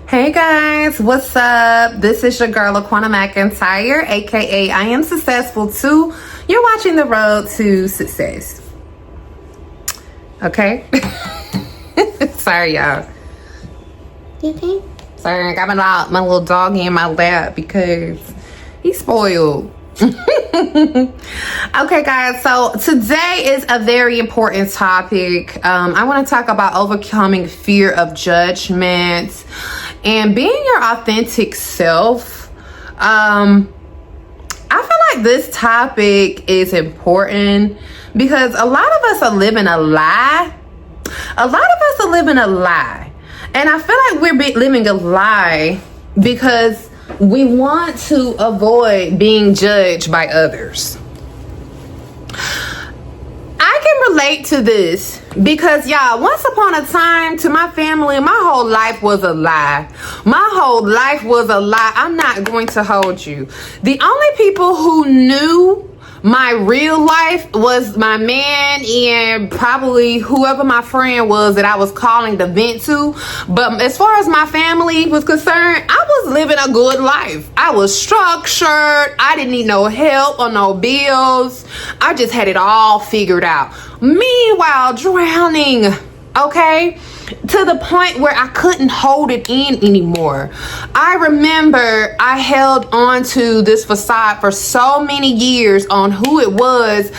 Hey guys, what's up? This is your girl Laquana McIntyre, aka I Am Successful Too. You're watching The Road to Success. Okay? Sorry, y'all. You okay? Sorry, I got my little doggy in my lap because he's spoiled. Okay guys, so today is a very important topic. I want to talk about overcoming fear of judgment and being your authentic self. I feel like this topic is important because a lot of us are living a lie. And I feel like we're living a lie because we want to avoid being judged by others. I can relate to this because, y'all, once upon a time, to my family, my whole life was a lie. I'm not going to hold you. The only people who knew my real life was my man and probably whoever my friend was that I was calling to vent to. But as far as my family was concerned, I was living a good life. I was structured. I didn't need no help or no bills. I just had it all figured out. Meanwhile, drowning, okay? To the point where I couldn't hold it in anymore. I remember I held on to this facade for so many years on who it was.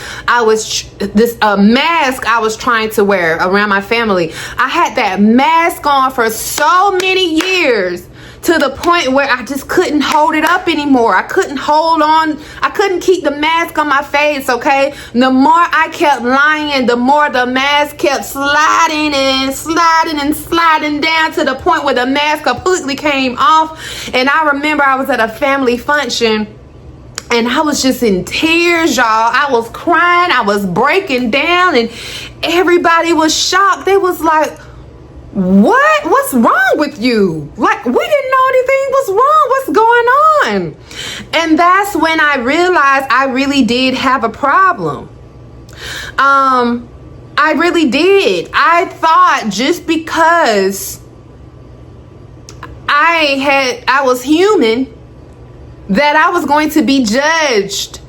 This mask I was trying to wear around my family. I had that mask on for so many years, to the point where I just couldn't hold it up anymore. I couldn't hold on. I couldn't keep the mask on my face, okay? The more I kept lying, the more the mask kept sliding down to the point where the mask completely came off. And I remember I was at a family function and I was just in tears, y'all. I was crying. I was breaking down and everybody was shocked. They was like, what's wrong with you? Like, we didn't know anything was wrong. What's going on? And that's when I realized I really did have a problem. I really did. I thought just because I was human that I was going to be judged,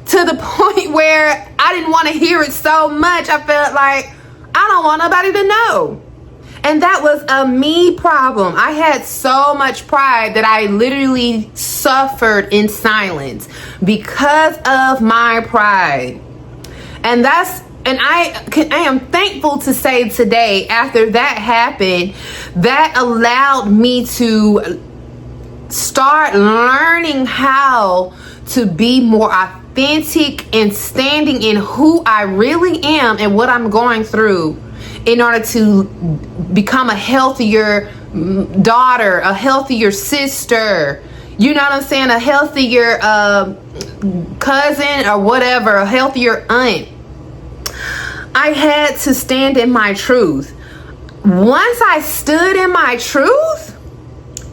to the point where I didn't want to hear it so much. I felt like I don't want nobody to know. And that was a me problem. I had so much pride that I literally suffered in silence because of my pride. And I am thankful to say today, after that happened, that allowed me to start learning how to be more authentic and standing in who I really am and what I'm going through, in order to become a healthier daughter, a healthier sister, you know what I'm saying? A healthier cousin or whatever, a healthier aunt. I had to stand in my truth. Once I stood in my truth,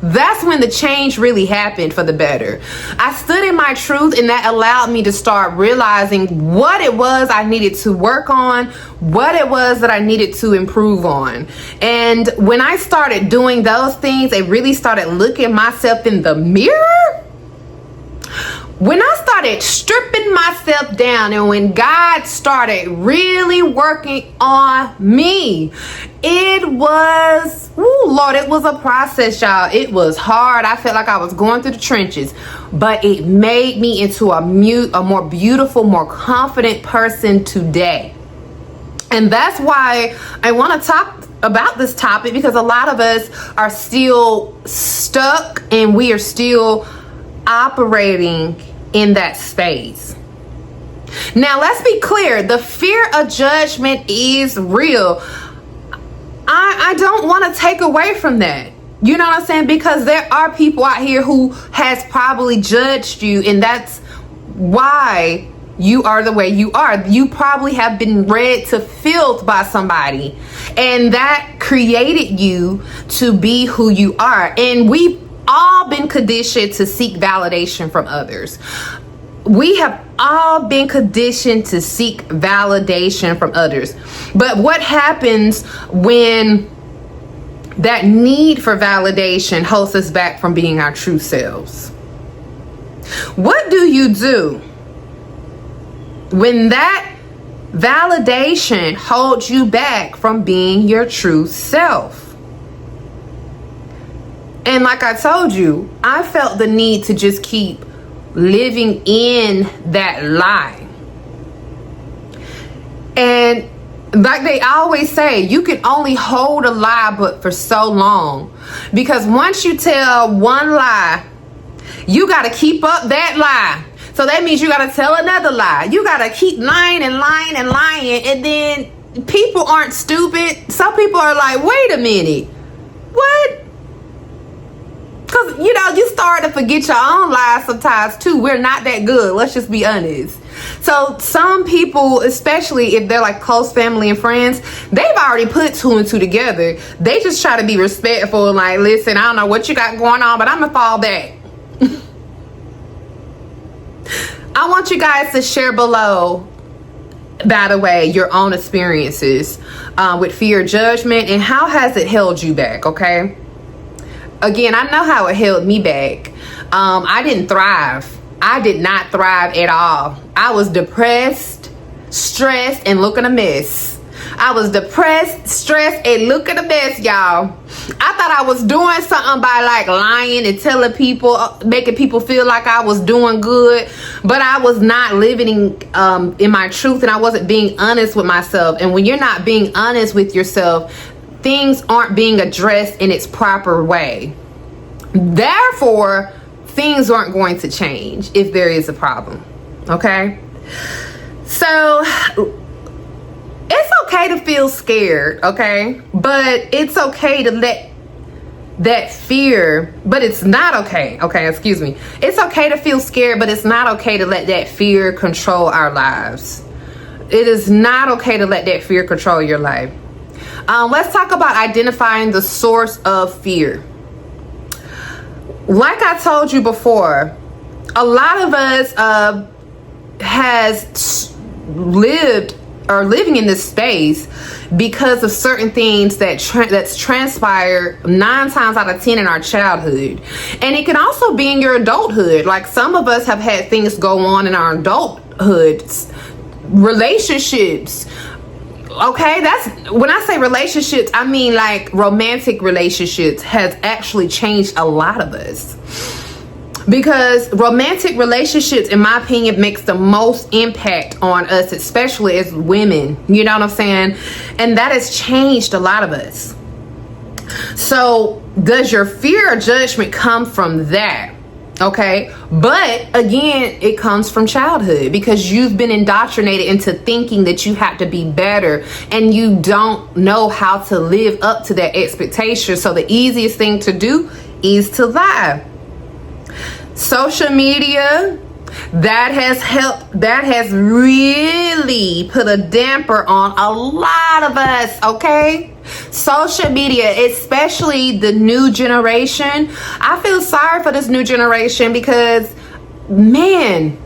that's when the change really happened for the better. I stood in my truth, and that allowed me to start realizing what it was I needed to work on, what it was that I needed to improve on. And when I started doing those things, I really started looking myself in the mirror. When I started stripping myself down, and when God started really working on me, it was, Lord, it was a process, y'all. It was hard. I felt like I was going through the trenches, but it made me into a more beautiful, more confident person today. And that's why I want to talk about this topic, because a lot of us are still stuck and we are still operating in that space. Now, let's be clear. The fear of judgment is real. I don't want to take away from that. You know what I'm saying? Because there are people out here who has probably judged you, and that's why you are the way you are. You probably have been read to filth by somebody, and that created you to be who you are. And we've all been conditioned to seek validation from others. We have all been conditioned to seek validation from others. But what happens when That need for validation holds us back from being our true selves. What do you do when that validation holds you back from being your true self? And like I told you, I felt the need to just keep living in that lie. And like they always say, you can only hold a lie but for so long. Because once you tell one lie, you got to keep up that lie. So that means you got to tell another lie. You got to keep lying and lying and lying. And then people aren't stupid. Some people are like, wait a minute. What? Because, you start to forget your own lies sometimes too. We're not that good. Let's just be honest. So some people, especially if they're like close family and friends, they've already put two and two together. They just try to be respectful and like, listen, I don't know what you got going on, but I'm going to fall back. I want you guys to share below, by the way, your own experiences with fear, judgment, and how has it held you back, okay? Again, I know how it held me back. I didn't thrive. I did not thrive at all. I was depressed, stressed, and looking a mess. I was depressed, stressed, and looking a mess, y'all. I thought I was doing something by like lying and telling people, making people feel like I was doing good, but I was not living in my truth, and I wasn't being honest with myself. And when you're not being honest with yourself, things aren't being addressed in its proper way. Therefore, things aren't going to change if there is a problem. Okay? So it's okay to feel scared, okay? But it's okay to let that fear, but it's not okay. Okay, excuse me. It's okay to feel scared, but it's not okay to let that fear control our lives. It is not okay to let that fear control your life. Let's talk about identifying the source of fear. Like I told you before, a lot of us has lived or living in this space because of certain things that's transpired 9 times out of 10 in our childhood. And it can also be in your adulthood. Like some of us have had things go on in our adulthood, relationships. Okay, that's when I say relationships, I mean like romantic relationships has actually changed a lot of us. Because romantic relationships, in my opinion, makes the most impact on us, especially as women. You know what I'm saying? And that has changed a lot of us. So does your fear or judgment come from that? Okay, but again, it comes from childhood because you've been indoctrinated into thinking that you have to be better and you don't know how to live up to that expectation. So the easiest thing to do is to lie. Social media, that has really put a damper on a lot of us, okay? Social media, especially the new generation. I feel sorry for this new generation because, man,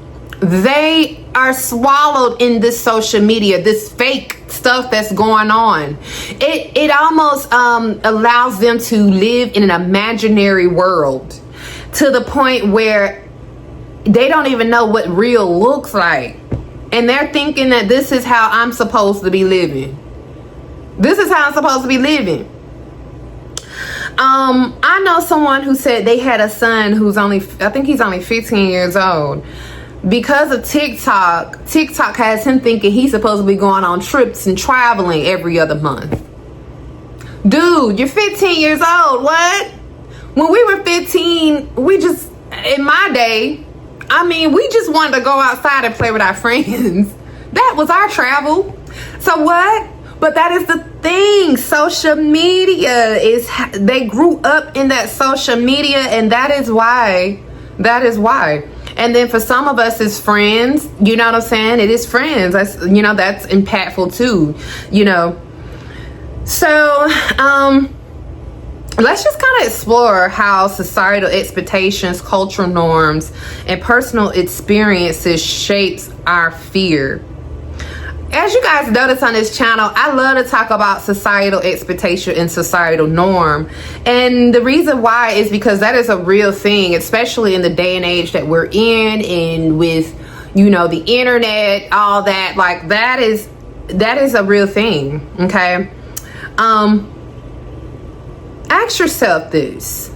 they are swallowed in this social media, this fake stuff that's going on. It almost allows them to live in an imaginary world to the point where they don't even know what real looks like. And they're thinking that this is how I'm supposed to be living. This is how I'm supposed to be living. I know someone who said they had a son who's I think he's only 15 years old. Because of TikTok has him thinking he's supposed to be going on trips and traveling every other month. Dude, you're 15 years old. What? When we were 15, in my day, we just wanted to go outside and play with our friends. That was our travel. So what? But that is the thing. Social media they grew up in that social media, and that is why. And then for some of us as friends, you know what I'm saying? It is friends. That's impactful too, So, let's just kind of explore how societal expectations, cultural norms, and personal experiences shapes our fear. as you guys notice on this channel, I love to talk about societal expectation and societal norm. And the reason why is because that is a real thing, especially in the day and age that we're in, and with, you know, the internet, all that. Like, that is a real thing. Okay. Ask yourself this.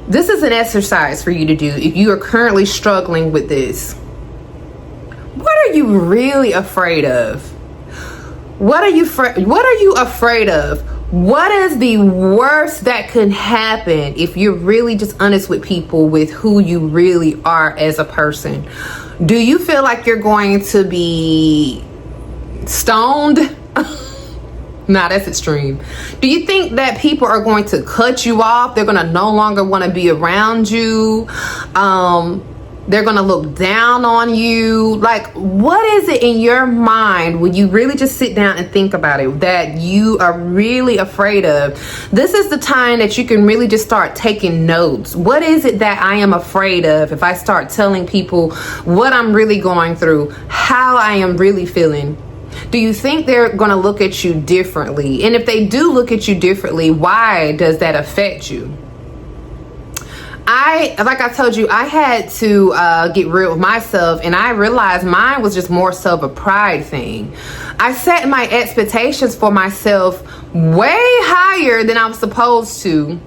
This is an exercise for you to do if you are currently struggling with this. What are you really afraid of? What are you afraid of? What is the worst that can happen if you're really just honest with people with who you really are as a person? Do you feel like you're going to be stoned? Nah, that's extreme. Do you think that people are going to cut you off? They're going to no longer want to be around you. They're going to look down on you. Like, what is it in your mind when you really just sit down and think about it that you are really afraid of? This is the time that you can really just start taking notes. What is it that I am afraid of? If I start telling people what I'm really going through, how I am really feeling, do you think they're going to look at you differently? And if they do look at you differently, why does that affect you? Like I told you, I had to get real with myself, and I realized mine was just more so of a pride thing. I set my expectations for myself way higher than I'm supposed to,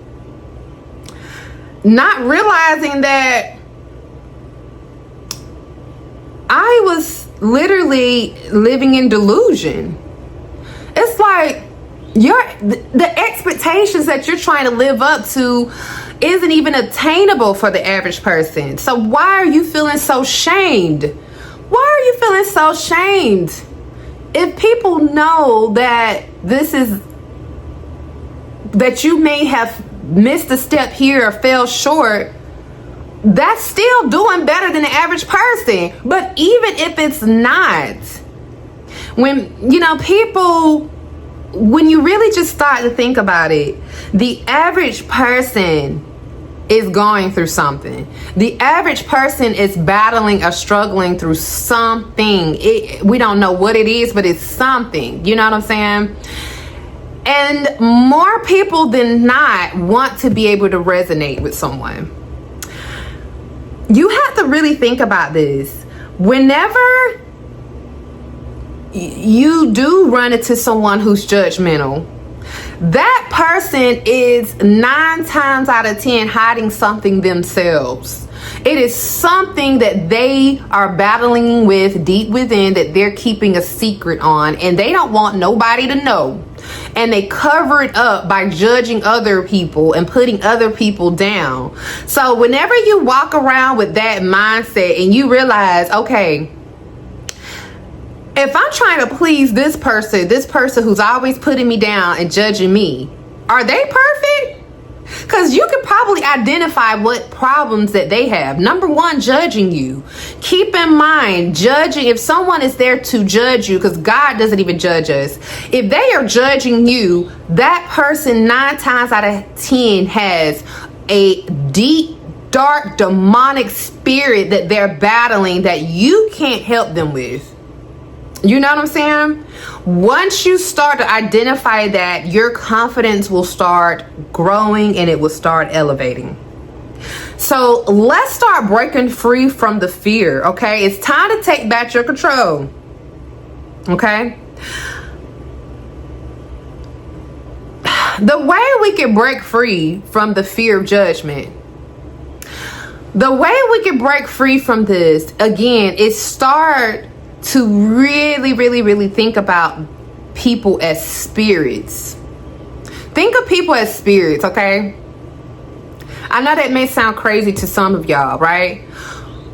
not realizing that I was literally living in delusion. It's like the expectations that you're trying to live up to isn't even attainable for the average person. So why are you feeling so shamed? Why are you feeling so shamed? If people know that that you may have missed a step here or fell short, that's still doing better than the average person. But even if it's not, when, you know, people, when you really just start to think about it, the average person is going through something. The average person is battling or struggling through something. We don't know what it is, but it's something. You know what I'm saying? And more people than not want to be able to resonate with someone. You have to really think about this. Whenever you do run into someone who's judgmental, that person is 9 times out of 10 hiding something themselves. It is something that they are battling with deep within, that they're keeping a secret on, and they don't want nobody to know. And they cover it up by judging other people and putting other people down. So whenever you walk around with that mindset and you realize, okay, if I'm trying to please this person who's always putting me down and judging me, are they perfect? Because you can probably identify what problems that they have. Number one, judging you. Keep in mind, judging, if someone is there to judge you, because God doesn't even judge us. If they are judging you, that person 9 times out of 10 has a deep, dark, demonic spirit that they're battling that you can't help them with. You know what I'm saying? Once you start to identify that, your confidence will start growing and it will start elevating. So let's start breaking free from the fear, okay? It's time to take back your control, okay? The way we can break free from the fear of judgment, the way we can break free from this, again, is start to really think about people as spirits. Think of people as spirits, okay? I know that may sound crazy to some of y'all, right?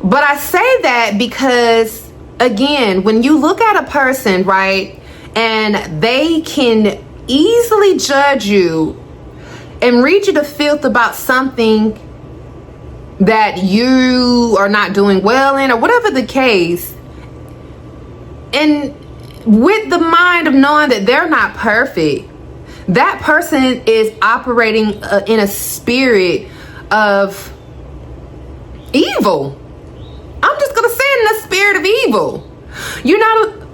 But I say that because, again, when you look at a person, right, and they can easily judge you and read you to filth about something that you are not doing well in, or whatever the case, and with the mind of knowing that they're not perfect, that person is operating in a spirit of evil. I'm just gonna say, in the spirit of evil. You know,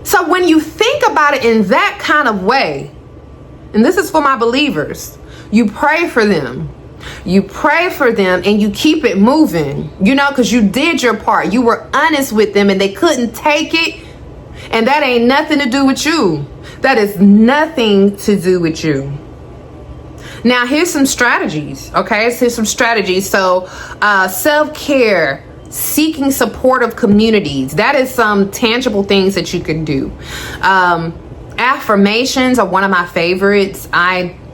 So when you think about it in that kind of way, and this is for my believers, you pray for them. You pray for them and you keep it moving, you know, because you did your part. You were honest with them and they couldn't take it. And that ain't nothing to do with you. That is nothing to do with you. Now, here's some strategies, okay? Here's some strategies. So, self-care, seeking supportive communities. That is some tangible things that you can do. Affirmations are one of my favorites.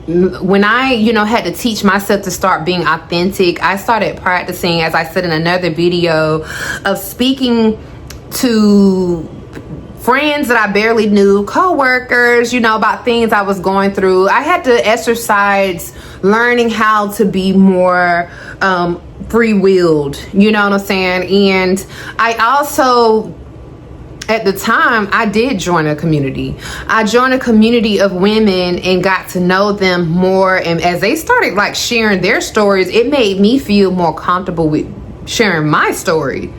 When I, had to teach myself to start being authentic, I started practicing, as I said in another video, of speaking to friends that I barely knew, co-workers, about things I was going through. I had to exercise learning how to be more free-willed, you know what I'm saying? And I also, at the time, I did join a community. I joined a community of women and got to know them more. And as they started sharing their stories, it made me feel more comfortable with sharing my story.